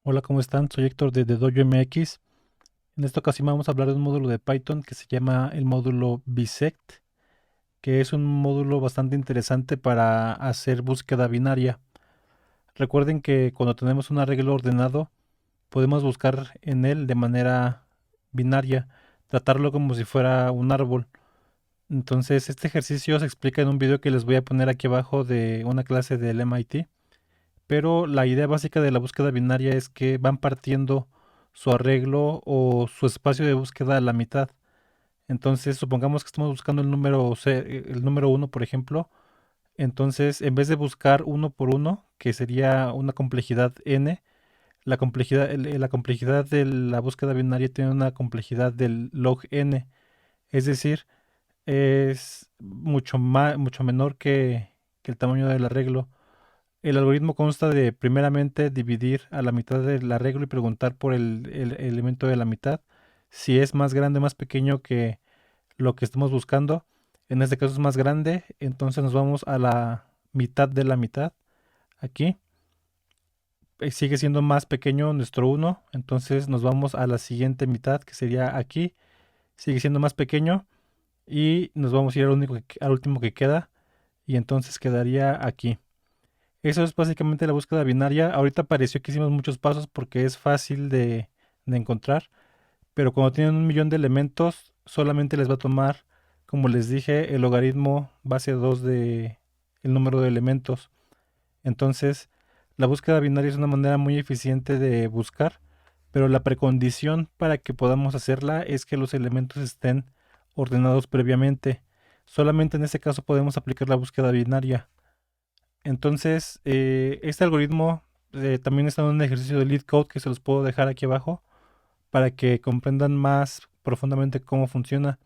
Hola, ¿cómo están? Soy Héctor de Dojo MX. En esta ocasión vamos a hablar de un módulo de Python que se llama el módulo Bisect, que es un módulo bastante interesante para hacer búsqueda binaria. Recuerden que cuando tenemos un arreglo ordenado, podemos buscar en él de manera binaria, tratarlo como si fuera un árbol. Entonces, este ejercicio se explica en un video que les voy a poner aquí abajo de una clase del MIT. Pero la idea básica de la búsqueda binaria es que van partiendo su arreglo o su espacio de búsqueda a la mitad. Entonces, supongamos que estamos buscando el número uno, por ejemplo. Entonces, en vez de buscar uno por uno, que sería una complejidad n, la complejidad de la búsqueda binaria tiene una complejidad del log n. Es decir, es mucho menor que el tamaño del arreglo. El algoritmo consta de primeramente dividir a la mitad del arreglo y preguntar por el elemento de la mitad. Si es más grande o más pequeño que lo que estamos buscando, en este caso es más grande, entonces nos vamos a la mitad de la mitad. Aquí sigue siendo más pequeño nuestro uno, entonces nos vamos a la siguiente mitad, que sería aquí. Sigue siendo más pequeño y nos vamos a ir al último que queda, y entonces quedaría aquí. Eso es básicamente la búsqueda binaria. Ahorita pareció que hicimos muchos pasos porque es fácil de encontrar, pero cuando tienen un millón de elementos, solamente les va a tomar, como les dije, el logaritmo base 2 de el número de elementos. Entonces, la búsqueda binaria es una manera muy eficiente de buscar, pero la precondición para que podamos hacerla es que los elementos estén ordenados previamente. Solamente en ese caso podemos aplicar la búsqueda binaria. Entonces, este algoritmo también está en un ejercicio de lead code que se los puedo dejar aquí abajo para que comprendan más profundamente cómo funciona.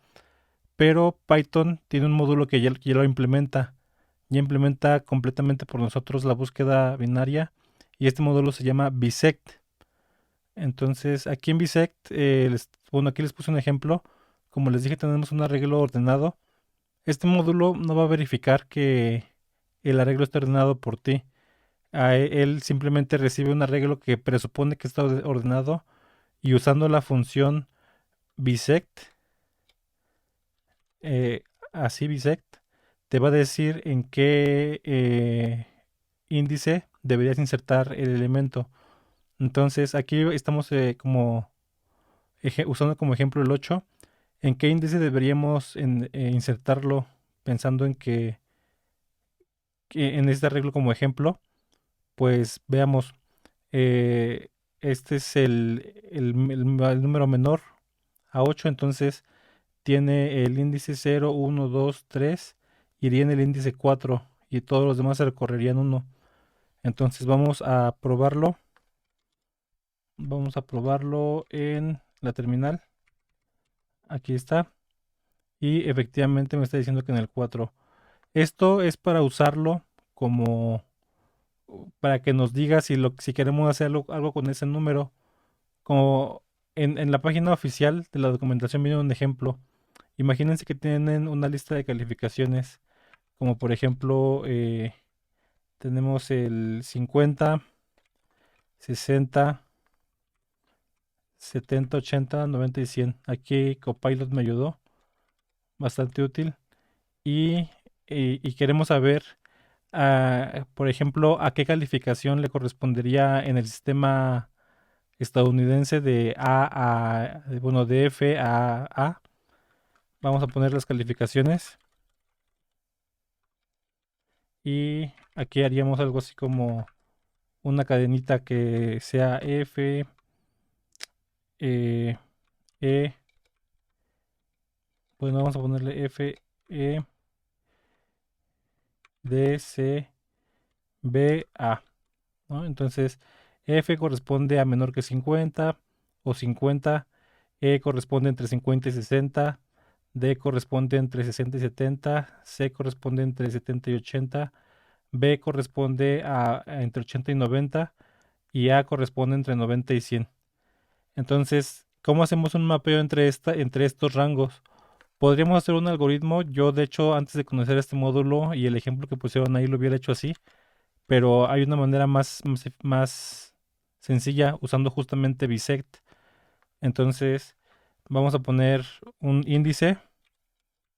Pero Python tiene un módulo que ya lo implementa. Ya implementa completamente por nosotros la búsqueda binaria y este módulo se llama Bisect. Entonces, aquí en Bisect, bueno, aquí les puse un ejemplo. Como les dije, tenemos un arreglo ordenado. Este módulo no va a verificar que el arreglo esté ordenado por ti. Él simplemente recibe un arreglo que presupone que está ordenado y usando la función bisect, eh, así bisect, te va a decir en qué índice deberías insertar el elemento. Entonces aquí estamos usando como ejemplo el 8. ¿En qué índice deberíamos insertarlo pensando que en este arreglo como ejemplo? Pues veamos. eh, este es el número menor a 8, entonces tiene el índice 0, 1, 2, 3, iría en el índice 4 y todos los demás se recorrerían 1. Entonces vamos a probarlo en la terminal. Aquí está. Y efectivamente me está diciendo que en el 4. Esto es para usarlo como para que nos diga si queremos hacer algo con ese número. Como en la página oficial de la documentación viene un ejemplo. Imagínense que tienen una lista de calificaciones, como por ejemplo tenemos el 50, 60, 70, 80, 90 y 100. Aquí Copilot me ayudó, bastante útil. Y, y queremos saber, por ejemplo, a qué calificación le correspondería en el sistema estadounidense de bueno, de F a A. Vamos a poner las calificaciones y aquí haríamos algo así como una cadenita que sea F, E, E, bueno, vamos a ponerle F, E, D, C, B, A, ¿no? Entonces, F corresponde a menor que 50 o 50, E corresponde entre 50 y 60, D corresponde entre 60 y 70, C corresponde entre 70 y 80, B corresponde a entre 80 y 90 y A corresponde entre 90 y 100. Entonces, ¿cómo hacemos un mapeo entre estos rangos? Podríamos hacer un algoritmo. Yo, de hecho, antes de conocer este módulo y el ejemplo que pusieron ahí, lo hubiera hecho así, pero hay una manera más sencilla usando justamente bisect. Entonces vamos a poner un índice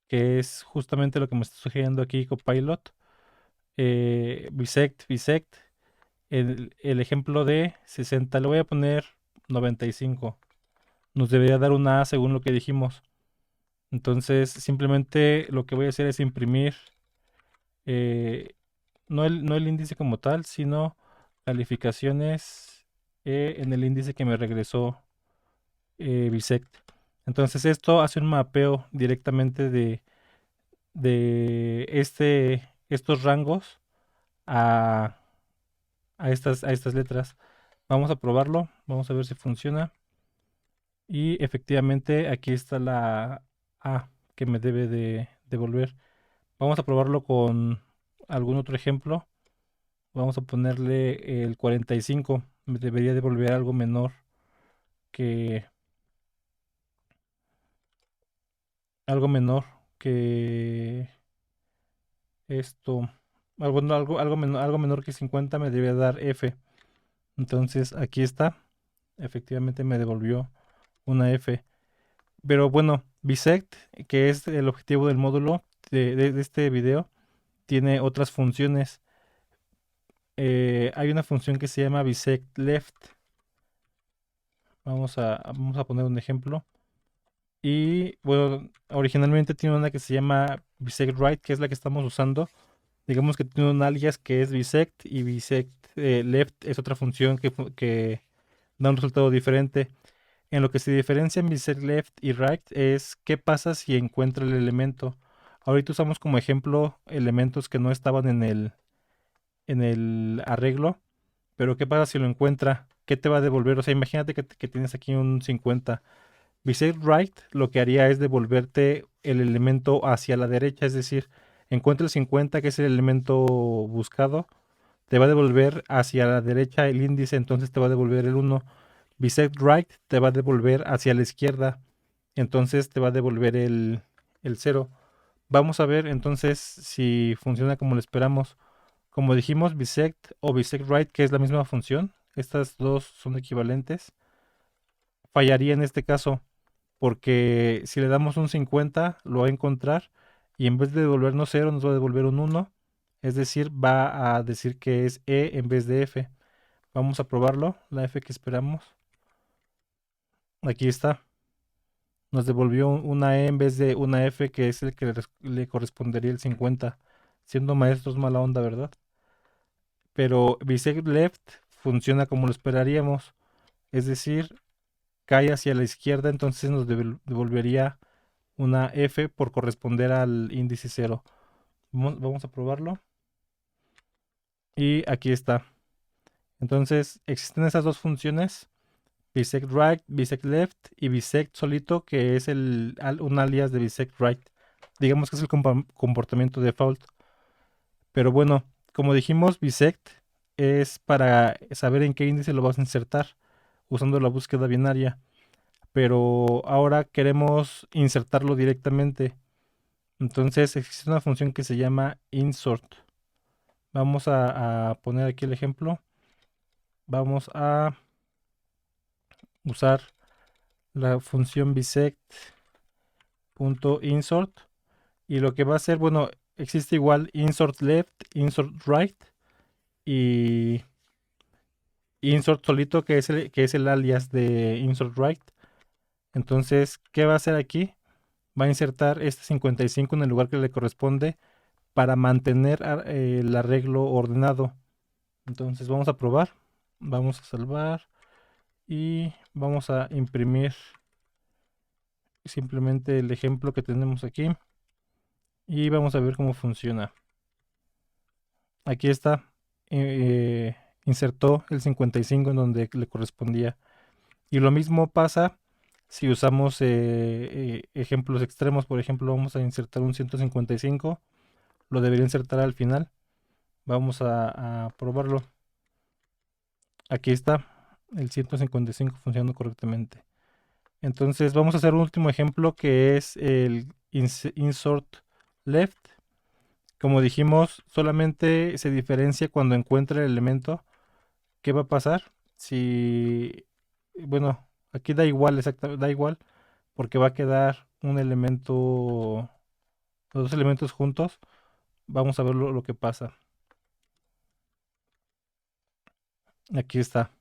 que es justamente lo que me está sugiriendo aquí Copilot. Bisect. El ejemplo de 60 le voy a poner 95. Nos debería dar una A según lo que dijimos. Entonces simplemente lo que voy a hacer es imprimir eh, no el índice como tal, sino calificaciones en el índice que me regresó Bisect. Entonces esto hace un mapeo directamente de estos rangos a, a estas letras. Vamos a probarlo, vamos a ver si funciona. Y efectivamente aquí está la A que me debe de devolver. Vamos a probarlo con algún otro ejemplo. Vamos a ponerle el 45. Me debería devolver algo menor que algo menor que esto. Algo menor que 50 me debe dar F. Entonces aquí está. Efectivamente me devolvió una F. Pero bueno, Bisect, que es el objetivo del módulo de este video, tiene otras funciones. Hay una función que se llama Bisect Left. Vamos a poner un ejemplo. Y bueno, originalmente tiene una que se llama Bisect Right, que es la que estamos usando. Digamos que tiene un alias que es Bisect y Bisect Left es otra función que da un resultado diferente. En lo que se diferencian Bisect Left y Right es qué pasa si encuentra el elemento. Ahorita usamos como ejemplo elementos que no estaban en el arreglo, pero qué pasa si lo encuentra, qué te va a devolver. O sea, imagínate que tienes aquí un 50. Bisect Right lo que haría es devolverte el elemento hacia la derecha, es decir, encuentra el 50, que es el elemento buscado, te va a devolver hacia la derecha el índice, entonces te va a devolver el 1. Bisect Right te va a devolver hacia la izquierda, entonces te va a devolver el 0. Vamos a ver entonces si funciona como lo esperamos. Como dijimos, Bisect o Bisect Right, que es la misma función, estas dos son equivalentes, fallaría en este caso porque si le damos un 50 lo va a encontrar y en vez de devolvernos 0 nos va a devolver un 1, es decir, va a decir que es E en vez de F. Vamos a probarlo, la F que esperamos. Aquí está. Nos devolvió una E en vez de una F, que es el que le correspondería el 50. Siendo maestros mala onda, ¿verdad? Pero bisect left funciona como lo esperaríamos, es decir, cae hacia la izquierda, entonces nos devolvería una F por corresponder al índice 0. Vamos a probarlo. Y aquí está. Entonces existen esas dos funciones, bisect right, bisect left y bisect solito, que es un alias de bisect right. Digamos que es el comportamiento default. Pero bueno, como dijimos, bisect es para saber en qué índice lo vas a insertar usando la búsqueda binaria. Pero ahora queremos insertarlo directamente. Entonces existe una función que se llama insert. Vamos a poner aquí el ejemplo. Vamos a usar la función bisect.insert y lo que va a hacer, bueno, existe igual insert left, insert right y insert solito, que es el alias de insert right. Entonces, ¿qué va a hacer aquí? Va a insertar este 55 en el lugar que le corresponde para mantener el arreglo ordenado. Entonces vamos a probar, vamos a salvar y vamos a imprimir simplemente el ejemplo que tenemos aquí y vamos a ver cómo funciona. Aquí está, insertó el 55 en donde le correspondía. Y lo mismo pasa si usamos ejemplos extremos. Por ejemplo, vamos a insertar un 155, lo debería insertar al final. Vamos a probarlo. Aquí está el 155 funcionando correctamente. Entonces vamos a hacer un último ejemplo que es el insert left. Como dijimos, solamente se diferencia cuando encuentra el elemento. ¿Qué va a pasar? si, bueno, aquí da igual, exactamente, da igual, porque va a quedar un elemento, los dos elementos juntos. Vamos a ver lo que pasa. Aquí está,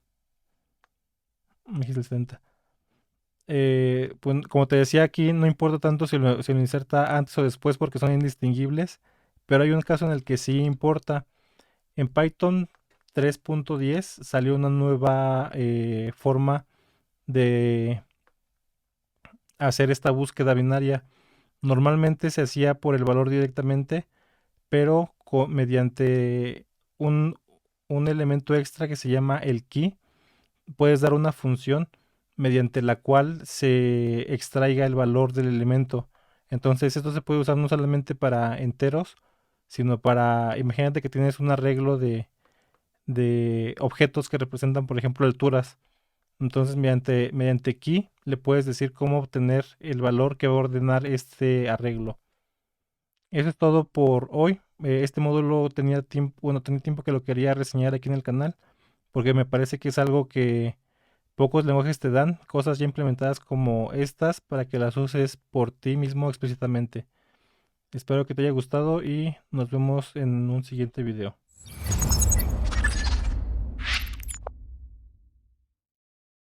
Mejil 70. Pues, como te decía aquí, no importa tanto si lo inserta antes o después porque son indistinguibles, pero hay un caso en el que sí importa. En Python 3.10 salió una nueva forma de hacer esta búsqueda binaria. Normalmente se hacía por el valor directamente, pero mediante un, un elemento extra que se llama el key, puedes dar una función mediante la cual se extraiga el valor del elemento. Entonces esto se puede usar no solamente para enteros, sino para, imagínate que tienes un arreglo de objetos que representan, por ejemplo, alturas. Entonces, mediante key le puedes decir cómo obtener el valor que va a ordenar este arreglo. Eso es todo por hoy. Este módulo tenía tiempo, bueno, tenía tiempo que lo quería reseñar aquí en el canal, porque me parece que es algo que pocos lenguajes te dan, cosas ya implementadas como estas para que las uses por ti mismo explícitamente. Espero que te haya gustado y nos vemos en un siguiente video.